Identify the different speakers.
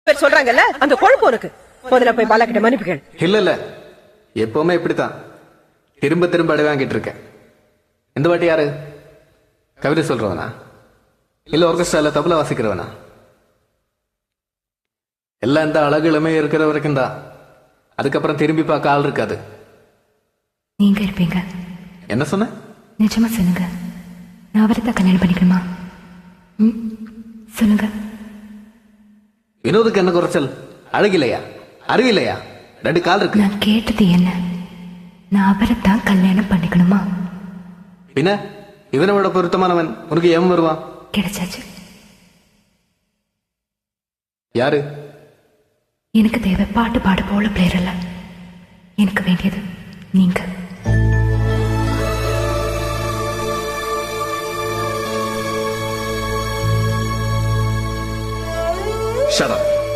Speaker 1: பேர் சொல்றாங்கல்ல அந்த கொழுப்பு உனக்கு. முதல்ல போய் பாலா கிட்ட மன்னிப்பு கேளு.
Speaker 2: இல்ல எப்பவுமே இப்படித்தான் திரும்ப திரும்ப அடி வாங்கிட்டு இருக்கேன். இந்த வாட்டி யாரு? கவிதை சொல்றவனா இல்ல ஆர்கெஸ்ட்ரால தபலா வாசிக்கிறவனா? எல்லாம் இந்த அழகு இளமையா இருக்கிற வரைக்கும் தான். அதுக்கப்புறம் திரும்பி பார்க்க ஆள் இருக்காது.
Speaker 3: நீங்க இருப்பீங்க.
Speaker 2: என்ன சொன்ன?
Speaker 3: நிஜமா சொல்லுங்க, நான் அவரை தான் கல்யாணம் பண்ணிக்கணுமா? சொல்லுங்க.
Speaker 2: வினோதுக்கு என்ன குறைச்சல்? அழகில்லையா? அறிவில்லையா? 2 கால் இருக்கு.
Speaker 3: நான் கேட்டது என்ன? நான் அவரை தான் கல்யாணம் பண்ணிக்கணுமா?
Speaker 2: பின்ன இவனை விட பொருத்தமானவன் உனக்கு ஏன் வருவான்?
Speaker 3: கிடைச்சாச்சு.
Speaker 2: யாரு?
Speaker 3: எனக்கு தேவை பாட்டு பாடு போல பிளேயர் அல்ல. எனக்கு வேண்டியது நீங்க.
Speaker 2: Shut up.